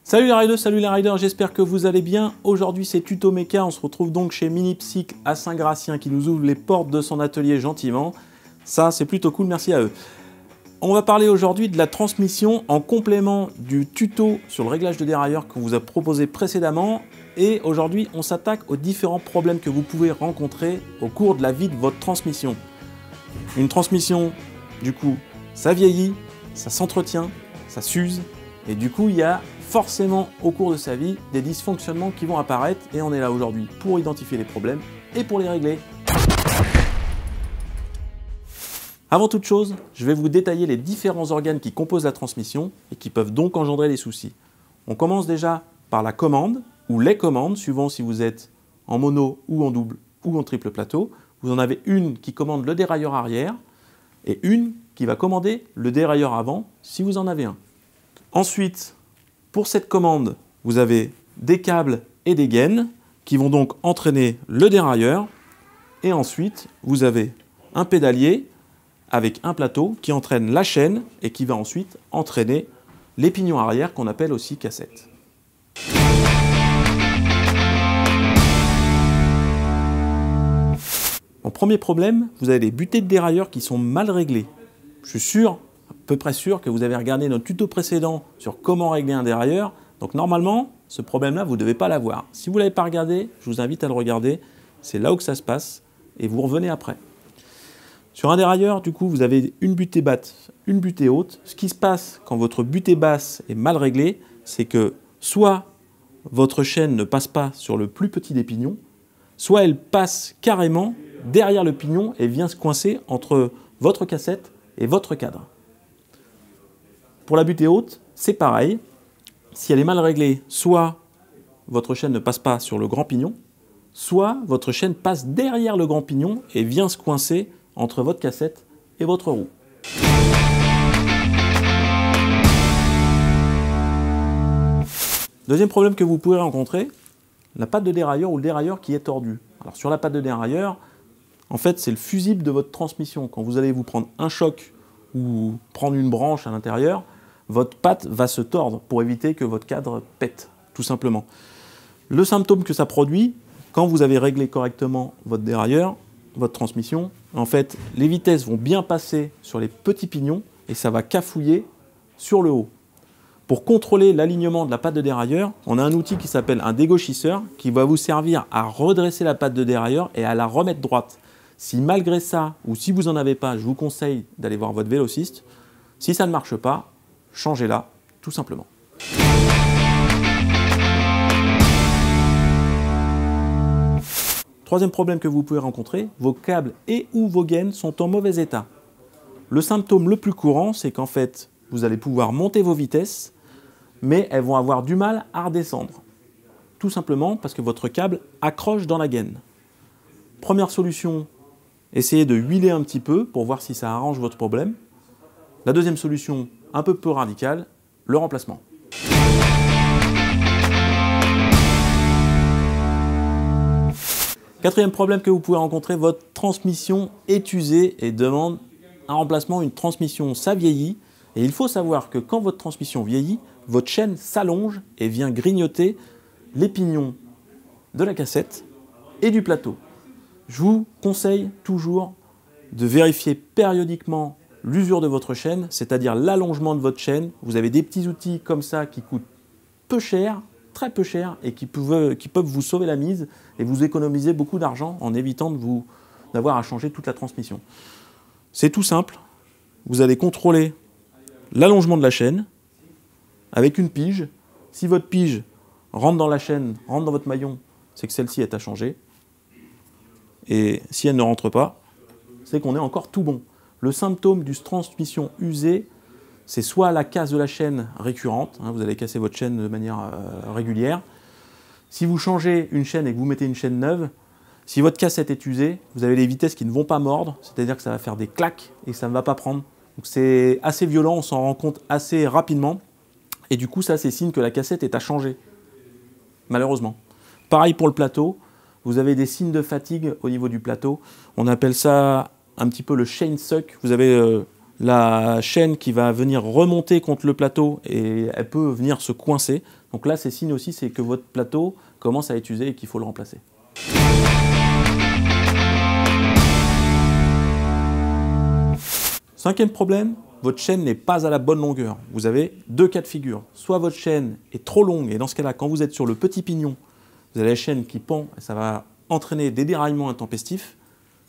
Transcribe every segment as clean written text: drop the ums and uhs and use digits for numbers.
Salut les riders, salut les riders, j'espère que vous allez bien. Aujourd'hui c'est Tuto Méca, on se retrouve donc chez Minipsych à Saint-Gratien qui nous ouvre les portes de son atelier gentiment. Ça c'est plutôt cool, merci à eux. On va parler aujourd'hui de la transmission en complément du tuto sur le réglage de dérailleur qu'on vous a proposé précédemment. Et aujourd'hui on s'attaque aux différents problèmes que vous pouvez rencontrer au cours de la vie de votre transmission. Une transmission, du coup, ça vieillit, ça s'entretient, ça s'use, et du coup il y a forcément au cours de sa vie des dysfonctionnements qui vont apparaître et on est là aujourd'hui pour identifier les problèmes et pour les régler. Avant toute chose, je vais vous détailler les différents organes qui composent la transmission et qui peuvent donc engendrer des soucis. On commence déjà par la commande ou les commandes, suivant si vous êtes en mono ou en double ou en triple plateau. Vous en avez une qui commande le dérailleur arrière et une qui va commander le dérailleur avant si vous en avez un. Ensuite, pour cette commande, vous avez des câbles et des gaines qui vont donc entraîner le dérailleur. Et ensuite, vous avez un pédalier avec un plateau qui entraîne la chaîne et qui va ensuite entraîner les pignons arrière qu'on appelle aussi cassettes. En premier problème, vous avez les butées de dérailleur qui sont mal réglées. Je suis à peu près sûr que vous avez regardé notre tuto précédent sur comment régler un dérailleur. Donc normalement, ce problème-là, vous ne devez pas l'avoir. Si vous ne l'avez pas regardé, je vous invite à le regarder. C'est là où que ça se passe et vous revenez après. Sur un dérailleur, du coup, vous avez une butée basse, une butée haute. Ce qui se passe quand votre butée basse est mal réglée, c'est que soit votre chaîne ne passe pas sur le plus petit des pignons, soit elle passe carrément derrière le pignon et vient se coincer entre votre cassette et votre cadre. Pour la butée haute, c'est pareil. Si elle est mal réglée, soit votre chaîne ne passe pas sur le grand pignon, soit votre chaîne passe derrière le grand pignon et vient se coincer entre votre cassette et votre roue. Deuxième problème que vous pouvez rencontrer, la patte de dérailleur ou le dérailleur qui est tordu. Alors sur la patte de dérailleur, en fait c'est le fusible de votre transmission. Quand vous allez vous prendre un choc ou prendre une branche à l'intérieur, votre patte va se tordre pour éviter que votre cadre pète, tout simplement. Le symptôme que ça produit, quand vous avez réglé correctement votre dérailleur, votre transmission, en fait, les vitesses vont bien passer sur les petits pignons et ça va cafouiller sur le haut. Pour contrôler l'alignement de la patte de dérailleur, on a un outil qui s'appelle un dégauchisseur qui va vous servir à redresser la patte de dérailleur et à la remettre droite. Si malgré ça, ou si vous n'en avez pas, je vous conseille d'aller voir votre vélociste. Si ça ne marche pas, changez-la, tout simplement. Troisième problème que vous pouvez rencontrer, vos câbles et ou vos gaines sont en mauvais état. Le symptôme le plus courant, c'est qu'en fait, vous allez pouvoir monter vos vitesses, mais elles vont avoir du mal à redescendre. Tout simplement parce que votre câble accroche dans la gaine. Première solution, essayez de huiler un petit peu pour voir si ça arrange votre problème. La deuxième solution, un peu plus radicale, le remplacement. Quatrième problème que vous pouvez rencontrer, votre transmission est usée et demande un remplacement, une transmission, ça vieillit. Et il faut savoir que quand votre transmission vieillit, votre chaîne s'allonge et vient grignoter les pignons de la cassette et du plateau. Je vous conseille toujours de vérifier périodiquement l'usure de votre chaîne, c'est-à-dire l'allongement de votre chaîne. Vous avez des petits outils comme ça qui coûtent peu cher, très peu cher, et qui peuvent vous sauver la mise et vous économiser beaucoup d'argent en évitant d'avoir à changer toute la transmission. C'est tout simple. Vous allez contrôler l'allongement de la chaîne avec une pige. Si votre pige rentre dans la chaîne, rentre dans votre maillon, c'est que celle-ci est à changer. Et si elle ne rentre pas, c'est qu'on est encore tout bon. Le symptôme d'une transmission usée, c'est soit la casse de la chaîne récurrente, vous allez casser votre chaîne de manière régulière. Si vous changez une chaîne et que vous mettez une chaîne neuve, si votre cassette est usée, vous avez les vitesses qui ne vont pas mordre, c'est-à-dire que ça va faire des claques et ça ne va pas prendre. Donc c'est assez violent, on s'en rend compte assez rapidement. Et du coup, ça c'est signe que la cassette est à changer, malheureusement. Pareil pour le plateau, vous avez des signes de fatigue au niveau du plateau. On appelle ça un petit peu le chain suck. Vous avez la chaîne qui va venir remonter contre le plateau et elle peut venir se coincer. Donc là, c'est signe aussi, c'est que votre plateau commence à être usé et qu'il faut le remplacer. Cinquième problème, votre chaîne n'est pas à la bonne longueur. Vous avez deux cas de figure. Soit votre chaîne est trop longue et dans ce cas-là, quand vous êtes sur le petit pignon, vous avez la chaîne qui pend et ça va entraîner des déraillements intempestifs.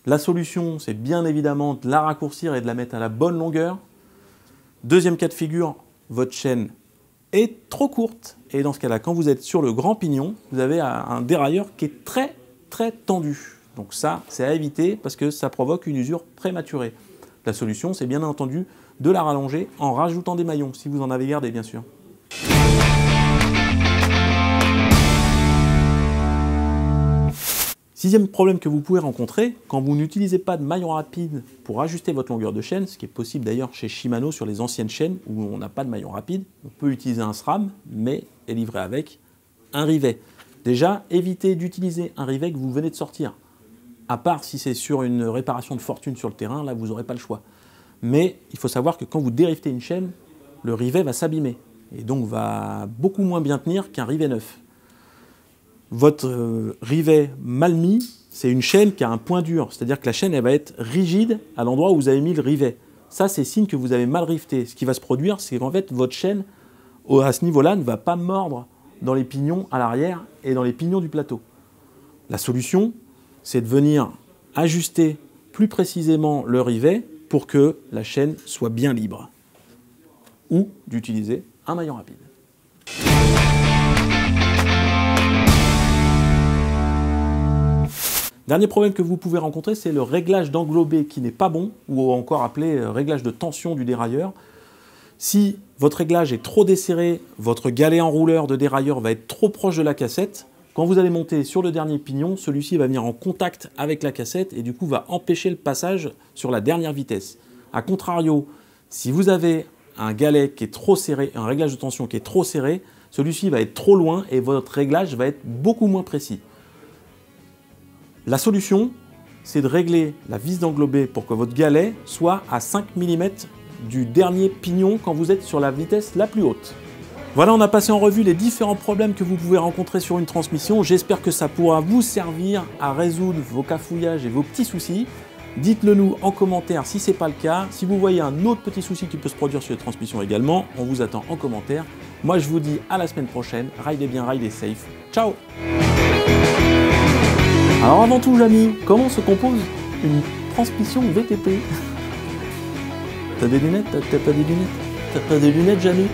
La solution, c'est bien évidemment de la raccourcir et de la mettre à la bonne longueur. Deuxième cas de figure, votre chaîne est trop courte. Et dans ce cas-là, quand vous êtes sur le grand pignon, vous avez un dérailleur qui est très tendu. Donc ça, c'est à éviter parce que ça provoque une usure prématurée. La solution, c'est bien entendu de la rallonger en rajoutant des maillons, si vous en avez gardé bien sûr. Sixième problème que vous pouvez rencontrer, quand vous n'utilisez pas de maillon rapide pour ajuster votre longueur de chaîne, ce qui est possible d'ailleurs chez Shimano sur les anciennes chaînes où on n'a pas de maillon rapide, on peut utiliser un SRAM, mais est livré avec un rivet. Déjà, évitez d'utiliser un rivet que vous venez de sortir. À part si c'est sur une réparation de fortune sur le terrain, là vous n'aurez pas le choix. Mais il faut savoir que quand vous dérivetez une chaîne, le rivet va s'abîmer et donc va beaucoup moins bien tenir qu'un rivet neuf. Votre rivet mal mis, c'est une chaîne qui a un point dur, c'est-à-dire que la chaîne elle va être rigide à l'endroit où vous avez mis le rivet. Ça, c'est signe que vous avez mal rifté. Ce qui va se produire, c'est qu'en fait, votre chaîne, à ce niveau-là, ne va pas mordre dans les pignons à l'arrière et dans les pignons du plateau. La solution, c'est de venir ajuster plus précisément le rivet pour que la chaîne soit bien libre. Ou d'utiliser un maillon rapide. Dernier problème que vous pouvez rencontrer, c'est le réglage d'englobé qui n'est pas bon, ou encore appelé réglage de tension du dérailleur. Si votre réglage est trop desserré, votre galet enrouleur de dérailleur va être trop proche de la cassette. Quand vous allez monter sur le dernier pignon, celui-ci va venir en contact avec la cassette et du coup va empêcher le passage sur la dernière vitesse. A contrario, si vous avez un galet qui est trop serré, un réglage de tension qui est trop serré, celui-ci va être trop loin et votre réglage va être beaucoup moins précis. La solution, c'est de régler la vis d'englobé pour que votre galet soit à 5 mm du dernier pignon quand vous êtes sur la vitesse la plus haute. Voilà, on a passé en revue les différents problèmes que vous pouvez rencontrer sur une transmission. J'espère que ça pourra vous servir à résoudre vos cafouillages et vos petits soucis. Dites-le nous en commentaire si ce n'est pas le cas. Si vous voyez un autre petit souci qui peut se produire sur les transmissions également, on vous attend en commentaire. Moi, je vous dis à la semaine prochaine. Ridez bien, ridez safe. Ciao! Alors avant tout, Jamy, comment se compose une transmission VTT? T'as des lunettes? T'as pas des lunettes? T'as pas des lunettes, Jamy?